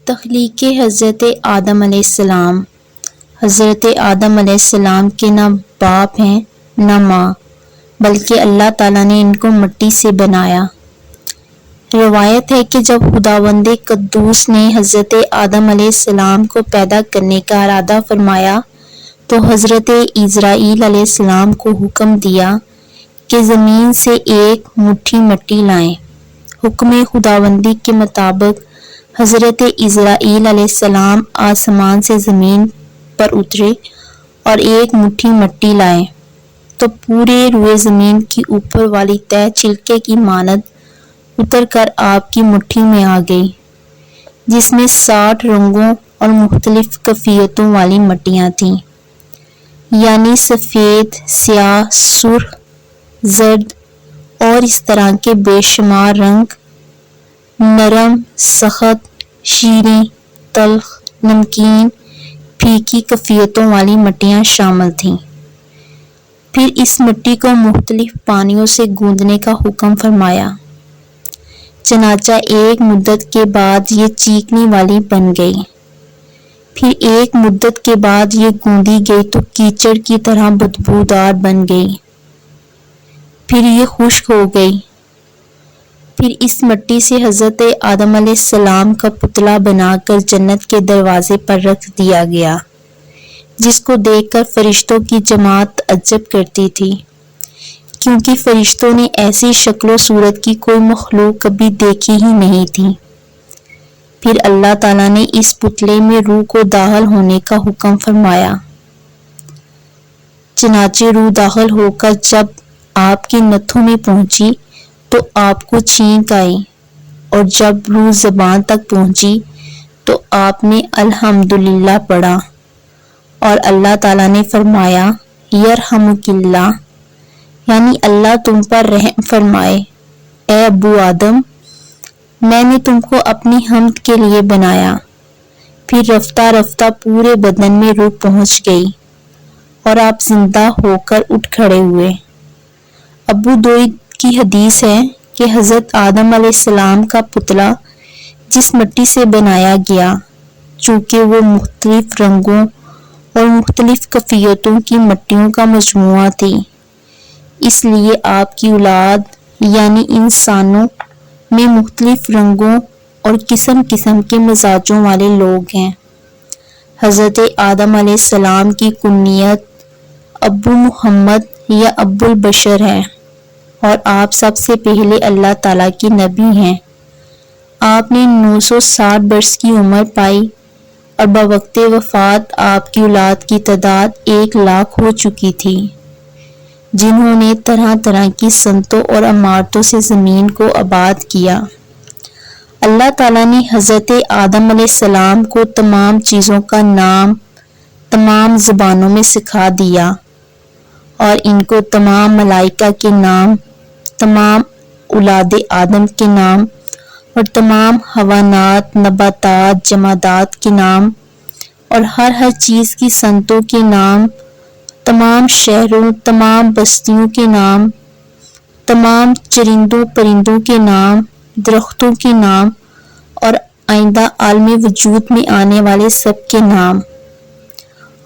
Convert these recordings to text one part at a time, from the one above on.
تخلیق حضرت آدم علیہ السلام۔ حضرت آدم علیہ السلام کے نہ باپ ہیں نہ ماں، بلکہ اللہ تعالیٰ نے ان کو مٹی سے بنایا۔ روایت ہے کہ جب خداوند قدوس نے حضرت آدم علیہ السلام کو پیدا کرنے کا ارادہ فرمایا تو حضرت اسرائیل علیہ السلام کو حکم دیا کہ زمین سے ایک مٹھی مٹی لائیں۔ حکم خداوندی کے مطابق حضرت اسرائیل علیہ السلام آسمان سے زمین پر اترے اور ایک مٹھی مٹی لائے تو پورے روئے زمین کی اوپر والی تہ چھلکے کی مانند اتر کر آپ کی مٹھی میں آ گئی، جس میں 60 رنگوں اور مختلف کیفیتوں والی مٹیاں تھیں، یعنی سفید، سیاہ، سرخ، زرد اور اس طرح کے بے شمار رنگ، نرم، سخت، شیریں، تلخ، نمکین، پھیکی کیفیتوں والی مٹیاں شامل تھیں۔ پھر اس مٹی کو مختلف پانیوں سے گوندنے کا حکم فرمایا، چنانچہ ایک مدت کے بعد یہ چیکنی والی بن گئی۔ پھر ایک مدت کے بعد یہ گوندی گئی تو کیچڑ کی طرح بدبودار بن گئی۔ پھر یہ خشک ہو گئی۔ پھر اس مٹی سے حضرت آدم علیہ السلام کا پتلا بنا کر جنت کے دروازے پر رکھ دیا گیا، جس کو دیکھ کر فرشتوں کی جماعت تعجب کرتی تھی، کیونکہ فرشتوں نے ایسی شکل و صورت کی کوئی مخلوق کبھی دیکھی ہی نہیں تھی۔ پھر اللہ تعالیٰ نے اس پتلے میں روح کو داخل ہونے کا حکم فرمایا، چنانچہ روح داخل ہو کر جب آپ کی نتھوں میں پہنچی تو آپ کو چھینک آئی، اور جب روح زبان تک پہنچی تو آپ نے الحمدللہ پڑھا، اور اللہ تعالیٰ نے فرمایا یرحمک اللہ، یعنی اللہ تم پر رحم فرمائے۔ اے ابو آدم، میں نے تم کو اپنی حمد کے لیے بنایا۔ پھر رفتہ رفتہ پورے بدن میں روح پہنچ گئی اور آپ زندہ ہو کر اٹھ کھڑے ہوئے۔ ابو دوئی کی حدیث ہے کہ حضرت آدم علیہ السلام کا پتلا جس مٹی سے بنایا گیا، چونکہ وہ مختلف رنگوں اور مختلف کیفیتوں کی مٹیوں کا مجموعہ تھی، اس لیے آپ کی اولاد یعنی انسانوں میں مختلف رنگوں اور قسم قسم کے مزاجوں والے لوگ ہیں۔ حضرت آدم علیہ السلام کی کنیت ابو محمد یا ابو البشر ہے، اور آپ سب سے پہلے اللہ تعالیٰ کے نبی ہیں۔ آپ نے 960 برس کی عمر پائی اور بوقت وفات آپ کی اولاد کی تعداد 1 لاکھ ہو چکی تھی، جنہوں نے طرح طرح کی صنعتوں اور عمارتوں سے زمین کو آباد کیا۔ اللہ تعالیٰ نے حضرت آدم علیہ السلام کو تمام چیزوں کا نام تمام زبانوں میں سکھا دیا، اور ان کو تمام ملائکہ کے نام، تمام اولاد آدم کے نام، اور تمام حیوانات، نباتات، جمادات کے نام، اور ہر چیز کی صنعتوں کے نام، تمام شہروں، تمام بستیوں کے نام، تمام چرندوں پرندوں کے نام، درختوں کے نام، اور آئندہ عالم وجود میں آنے والے سب کے نام،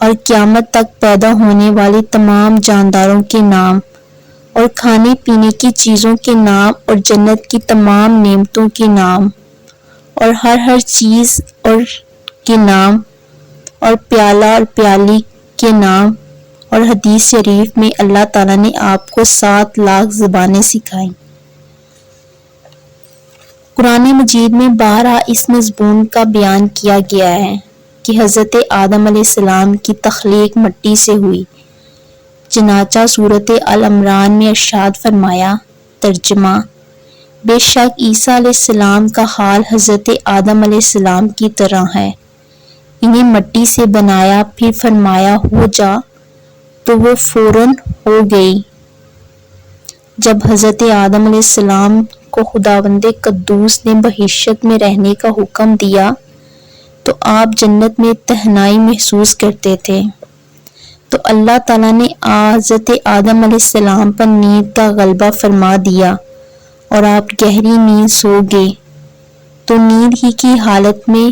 اور قیامت تک پیدا ہونے والے تمام جانداروں کے نام، اور کھانے پینے کی چیزوں کے نام، اور جنت کی تمام نعمتوں کے نام، اور ہر چیز اور کے نام، اور پیالہ اور پیالی کے نام۔ اور حدیث شریف میں اللہ تعالیٰ نے آپ کو 7 لاکھ زبانیں سکھائیں۔ قرآن مجید میں بارہا اس مضمون کا بیان کیا گیا ہے کہ حضرت آدم علیہ السلام کی تخلیق مٹی سے ہوئی، چنانچہ سورۃ آل عمران میں ارشاد فرمایا، ترجمہ: بے شک عیسیٰ علیہ السلام کا حال حضرت آدم علیہ السلام کی طرح ہے، انہیں مٹی سے بنایا، پھر فرمایا ہو جا تو وہ فوراً ہو گئی۔ جب حضرت آدم علیہ السلام کو خداوند قدوس نے بہشت میں رہنے کا حکم دیا تو آپ جنت میں تنہائی محسوس کرتے تھے، تو اللہ تعالیٰ نے حضرت آدم علیہ السلام پر نیند کا غلبہ فرما دیا اور آپ گہری نیند سو گئے۔ تو نیند ہی کی حالت میں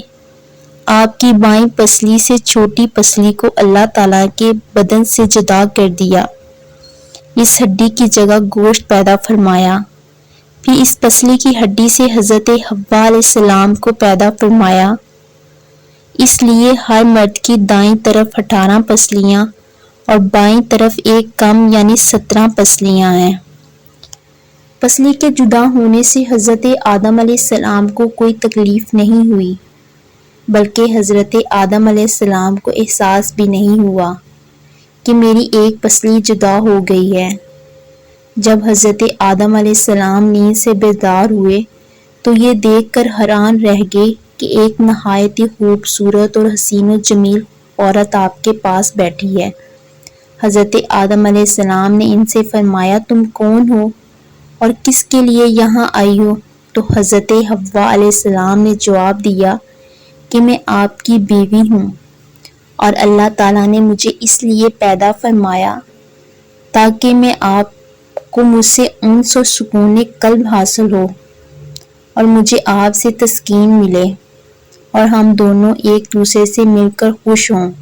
آپ کی بائیں پسلی سے چھوٹی پسلی کو اللہ تعالیٰ کے بدن سے جدا کر دیا، اس ہڈی کی جگہ گوشت پیدا فرمایا، پھر اس پسلی کی ہڈی سے حضرت حوا علیہ السلام کو پیدا فرمایا۔ اس لیے ہر مرد کی دائیں طرف 18 پسلیاں اور بائیں طرف ایک کم یعنی 17 پسلیاں ہیں۔ پسلی کے جدا ہونے سے حضرت آدم علیہ السلام کو کوئی تکلیف نہیں ہوئی، بلکہ حضرت آدم علیہ السلام کو احساس بھی نہیں ہوا کہ میری ایک پسلی جدا ہو گئی ہے۔ جب حضرت آدم علیہ السلام نیند سے بیدار ہوئے تو یہ دیکھ کر حیران رہ گئے کہ ایک نہایت ہی خوبصورت اور حسین و جمیل عورت آپ کے پاس بیٹھی ہے۔ حضرت آدم علیہ السلام نے ان سے فرمایا، تم کون ہو اور کس کے لیے یہاں آئی ہو؟ تو حضرت حوا علیہ السلام نے جواب دیا کہ میں آپ کی بیوی ہوں اور اللہ تعالیٰ نے مجھے اس لیے پیدا فرمایا تاکہ میں آپ کو مجھ سے انس و سکون قلب حاصل ہو اور مجھے آپ سے تسکین ملے اور ہم دونوں ایک دوسرے سے مل کر خوش ہوں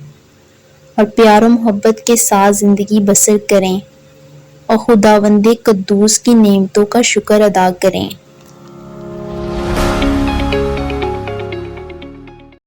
اور پیار و محبت کے ساتھ زندگی بسر کریں اور خداوند قدوس کی نعمتوں کا شکر ادا کریں۔